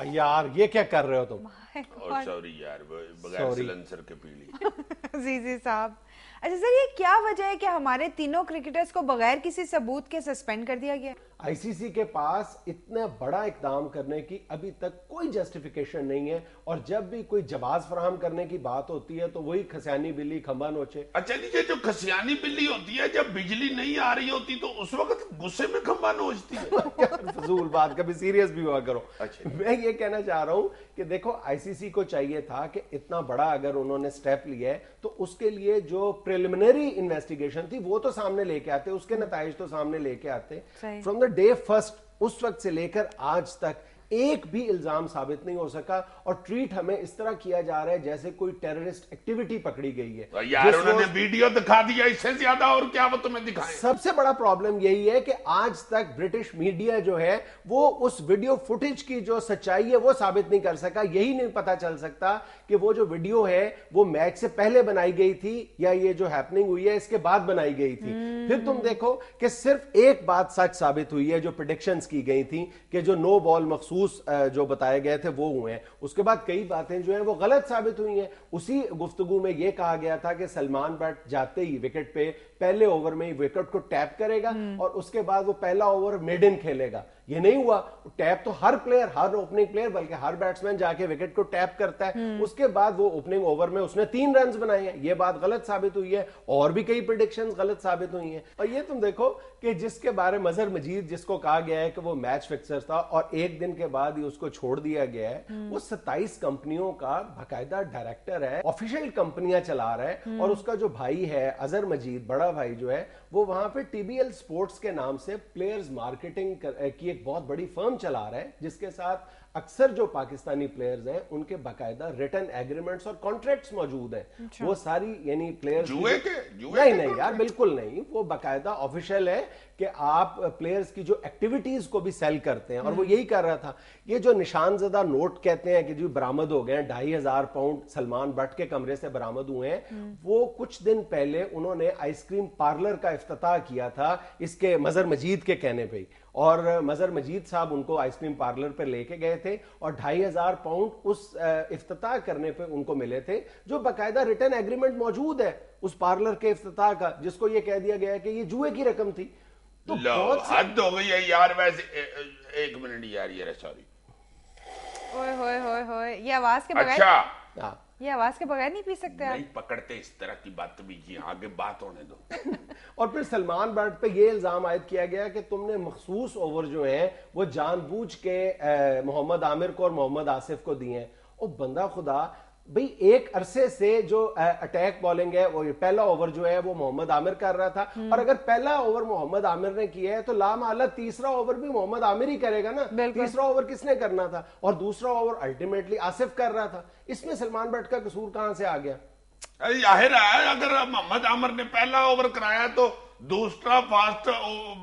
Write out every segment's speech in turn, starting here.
یار یہ کیا کر رہے ہو تم؟ اور سوری یار بغیر سلنسر کے پی لی. عزیزی صاحب اچھا سر یہ کیا وجہ ہے کہ ہمارے تینوں کرکٹرز کو بغیر کسی ثبوت کے سسپینڈ کر دیا گیا؟ آئی سی سی کے پاس اتنا بڑا اقدام کرنے کی ابھی تک کوئی جسٹیفیکیشن نہیں ہے، اور جب بھی کوئی جواز فراہم کرنے کی بات ہوتی ہے تو وہی کھسیانی بلی کھمبا نوچے. اچھا یہ جو کھسیانی بلی ہوتی ہے جب بجلی نہیں آ رہی ہوتی تو اس وقت غصے میں کھمبا نوچتی ہے. فضول بات، کبھی سیریس بھی ہوا کرو. اچھا میں یہ کہنا چاہ رہا ہوں کہ دیکھو آئی سی سی کو چاہیے تھا کہ اتنا بڑا اگر انہوں نے سٹیپ لیا ہے تو اس کے لیے جو پریلیمنری انویسٹیگیشن تھی وہ تو سامنے لے کے آتے، اس کے نتائج تو سامنے لے کے آتے. فرام دا ڈے فرسٹ اس وقت سے لے کر آج تک ایک بھی الزام ثابت نہیں ہو سکا، اور ٹریٹ ہمیں اس طرح کیا جا رہا ہے جیسے کوئی ٹیررسٹ ایکٹیویٹی پکڑی گئی ہے. یار انہوں نے ویڈیو دکھا دیا، اس سے زیادہ اور کیا وہ تمہیں دکھائیں. سب سے بڑا پرابلم یہی ہے کہ آج تک برٹش میڈیا جو ہے وہ اس ویڈیو فوٹیج کی جو سچائی ہے وہ ثابت نہیں کر سکا. یہی نہیں پتا چل سکتا کہ وہ جو ویڈیو ہے وہ میچ سے پہلے بنائی گئی تھی یا یہ جو ہیپننگ ہوئی ہے اس کے بعد بنائی گئی تھی. پھر تم دیکھو کہ صرف ایک بات سچ ثابت ہوئی ہے جو پریڈکشنز کی گئی تھی کہ جو نو بال مخصوص جو بتائے گئے تھے وہ ہوئے ہیں. اس کے بعد کئی باتیں جو ہیں وہ غلط ثابت ہوئی ہیں. اسی گفتگو میں یہ کہا گیا تھا کہ سلمان بٹ جاتے ہی وکٹ پہ پہلے اوور میں ہی وکٹ کو ٹیپ کرے گا اور اس کے بعد وہ پہلا اوور میڈن کھیلے گا. یہ نہیں ہوا. ٹیپ تو ہر پلیئر، ہر اوپننگ پلیئر بلکہ ہر بیٹسمین جا کے وکٹ کو ٹیپ کرتا ہے. اس کے بعد وہ اوپننگ اوور میں اس نے 3 رنز بنائے ہیں. یہ بات غلط ثابت ہوئی ہے، اور بھی کئی پریڈکشنز غلط ثابت ہوئی ہیں. اور یہ تم دیکھو کہ جس کے بارے مظہر مجید جس کو کہا گیا ہے کہ وہ میچ فکسر تھا اور ایک دن کے بعد ہی اس کو چھوڑ دیا گیا ہے، وہ 27 کمپنیوں کا باقاعدہ ڈائریکٹر ہے، آفیشیل کمپنیاں چلا رہا ہے. اور اس کا جو بھائی ہے اظہر مجید، بڑا بھائی جو ہے، وہ وہاں پہ ٹی بی ایل سپورٹس کے نام سے پلیئرز مارکیٹنگ کی ایک بہت بڑی فرم چلا رہا ہے، جس کے ساتھ اکثر جو پاکستانی پلیئرز ہیں ان کے باقاعدہ ریٹن ایگریمنٹس اور کانٹریکٹس موجود ہیں. وہ ساری یعنی پلیئرز نہیں یار بالکل نہیں، وہ باقاعدہ آفیشیل ہے کہ آپ پلیئرز کی جو ایکٹیویٹیز کو بھی سیل کرتے ہیں. اور وہ یہی کر رہا تھا. یہ جو نشان زدہ نوٹ کہتے ہیں کہ جو برآمد ہو گئے ہیں 2,500 پاؤنڈ سلمان بٹ کے کمرے سے برآمد ہوئے ہیں، وہ کچھ دن پہلے انہوں نے آئس کریم پارلر کا افتتاح کیا تھا اس کے مظہر مجید کے کہنے پہ، اور مظہر مجید صاحب ان کو آئس کریم پارلر پہ لے کے گئے تھے اور 2,500 پاؤنڈ اس افتتاح کرنے پہ ان کو ملے تھے، جو باقاعدہ ریٹن ایگریمنٹ موجود ہے اس پارلر کے افتتاح کا، جس کو یہ کہہ دیا گیا ہے کہ یہ جوئے کی رقم تھی. تو حد ہو گئی ہے یار. ویسے ایک منٹ یار، یہ سوری، اوئے ہوئے ہوئے ہوئے، یہ آواز کے بغیر اچھا یہ آواز کے بغیر نہیں پی سکتے آپ؟ نہیں پکڑتے اس طرح کی بدتمیزی، آگے بات ہونے دو. اور پھر سلمان بٹ پہ یہ الزام عائد کیا گیا کہ تم نے مخصوص اوور جو ہیں وہ جان بوجھ کے محمد عامر کو اور محمد آصف کو دیے ہیں. او بندہ خدا، بھئی ایک عرصے سے جو اٹیک بالنگ ہے وہ پہلا اوور جو ہے وہ محمد عامر کر رہا تھا، اور اگر پہلا اوور محمد عامر نے کیا ہے تو لامحالہ تیسرا اوور بھی محمد عامر ہی کرے گا نا. تیسرا اوور کس نے کرنا تھا؟ اور دوسرا اوور الٹیمیٹلی آصف کر رہا تھا. اس میں سلمان بٹ کا قصور کہاں سے آ گیا؟ ظاہر ہے اگر محمد عامر نے پہلا اوور کرایا تو دوسرا فاسٹ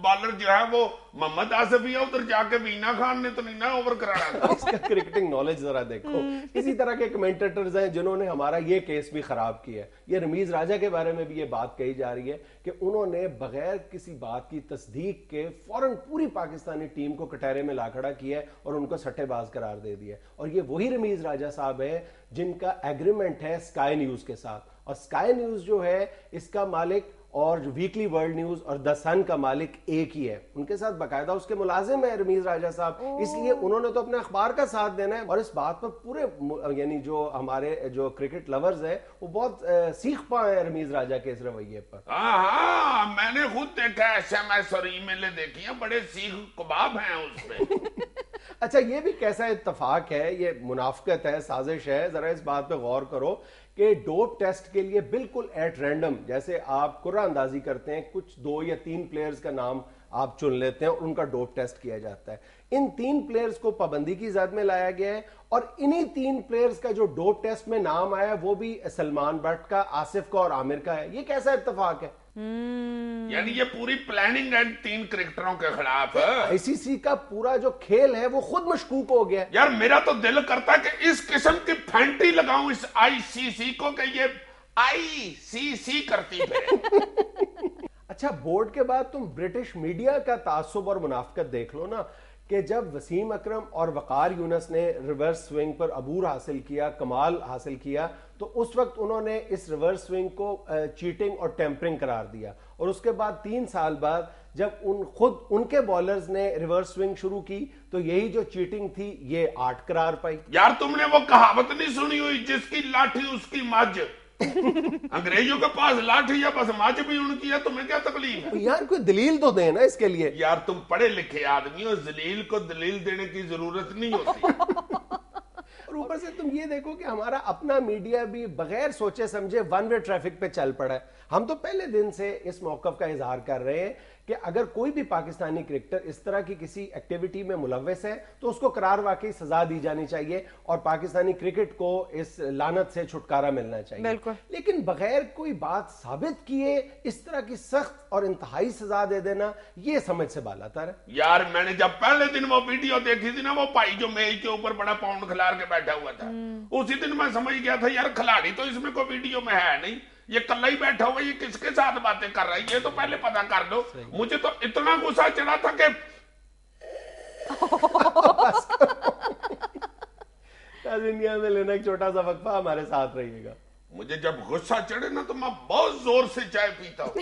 بالر جو ہے وہ محمد آصف ہی ہے. ادھر جا کے وینا خان نے تو نہیں نا اوور کرایا تھا. اس کا کرکٹنگ نالج ذرا دیکھو. اسی طرح کے کمنٹیٹرز ہیں جنہوں نے ہمارا یہ کیس بھی خراب کیا ہے. یہ رمیز راجہ کے بارے میں بھی یہ بات کہی جا رہی ہے کہ انہوں نے بغیر کسی بات کی تصدیق کے فوراً پوری پاکستانی ٹیم کو کٹہرے میں لا کھڑا کیا ہے اور ان کو سٹے باز قرار دے دیا. اور یہ وہی رمیز راجہ صاحب ہیں جن کا ایگریمنٹ ہے اسکائی نیوز کے ساتھ. اور اسکائی نیوز جو ہے اس کا مالک اور جو ویکلی ورلڈ نیوز اور دا سن کا مالک ایک ہی ہے. ان کے ساتھ باقاعدہ اس کے ملازم ہے رمیز راجہ صاحب. اس لیے انہوں نے تو اپنے اخبار کا ساتھ دینا ہے. اور اس بات پر پورے یعنی جو ہمارے جو کرکٹ لورز ہیں وہ بہت سیکھ پائے ہیں رمیز راجہ کے اس رویے پر. ہاں میں نے خود دیکھا ہے، ایس ایم ایس اور ای میلیں دیکھی ہیں، بڑے سیخ کباب ہیں اس پہ. اچھا یہ بھی کیسا اتفاق ہے، یہ منافقت ہے، سازش ہے. ذرا اس بات پہ غور کرو کہ ڈوپ ٹیسٹ کے لیے بالکل ایٹ رینڈم جیسے آپ قرعہ اندازی کرتے ہیں، کچھ 2 یا 3 پلیئرز کا نام آپ چن لیتے ہیں اور ان کا ڈوپ ٹیسٹ کیا جاتا ہے. ان 3 پلیئرز کو پابندی کی زد میں لایا گیا ہے، اور انہی 3 پلیئرز کا جو ڈوپ ٹیسٹ میں نام آیا وہ بھی سلمان بٹ کا، آصف کا اور عامر کا ہے. یہ کیسا اتفاق ہے؟ یعنی یہ پوری پلاننگ ہے 3 کرکٹروں کے خلاف. آئی سی سی کا پورا جو کھیل ہے وہ خود مشکوک ہو گیا. یار میرا تو دل کرتا ہے کہ اس قسم کی پھینٹی لگاؤں اس آئی سی سی کو کہ یہ آئی سی سی کرتی پھرے. اچھا بورڈ کے بعد تم برٹش میڈیا کا تعصب اور منافقت دیکھ لو نا. کہ جب وسیم اکرم اور وقار یونس نے ریورس سوئنگ پر عبور حاصل کیا، کمال حاصل کیا، تو اس وقت انہوں نے اس ریورس سوئنگ کو چیٹنگ اور ٹیمپرنگ قرار دیا، اور اس کے بعد 3 سال بعد جب خود ان کے بالرز نے ریورس سوئنگ شروع کی تو یہی جو چیٹنگ تھی یہ آرٹ قرار پائی۔ یار تم نے وہ کہاوت نہیں سنی ہوئی، جس کی لاٹھی اس کی مجھ؟ انگریزوں کے پاس لاٹھی یا بس مجھ بھی ان کی ہے، تمہیں کیا تکلیف ہے؟ یار کوئی دلیل تو دیں نا اس کے لیے۔ یار تم پڑھے لکھے آدمی ہو، ذلیل کو دلیل دینے کی ضرورت نہیں ہوتی۔ اور اوپر سے تم یہ دیکھو کہ ہمارا اپنا میڈیا بھی بغیر سوچے سمجھے ون وے ٹریفک پہ چل پڑا ہے۔ ہم تو پہلے دن سے اس موقف کا اظہار کر رہے ہیں کہ اگر کوئی بھی پاکستانی کرکٹر اس طرح کی کسی ایکٹیویٹی میں ملوث ہے تو اس کو قرار واقعی سزا دی جانی چاہیے اور پاکستانی کرکٹ کو اس لعنت سے چھٹکارا ملنا چاہیے۔ بالکل۔ لیکن بغیر کوئی بات ثابت کیے اس طرح کی سخت اور انتہائی سزا دے دینا یہ سمجھ سے بالاتر ہے۔ یار میں نے جب پہلے دن وہ ویڈیو دیکھی تھی نا، وہ بھائی جو میز کے اوپر بڑا پاؤنڈ کھلار کے بیٹھا ہوا تھا، اسی دن میں سمجھ گیا تھا یار کھلاڑی تو اس میں کوئی ویڈیو میں ہے نہیں، یہ کلا ہی بیٹھا ہوا، یہ کس کے ساتھ باتیں کر رہا ہے، یہ تو پہلے پتا کر دو۔ مجھے تو اتنا غصہ چڑھا تھا کہ دنیا میں لینا ایک چھوٹا سا وقفہ، ہمارے ساتھ رہیے گا۔ مجھے جب غصہ چڑھے نا تو میں بہت زور سے چائے پیتا ہوں۔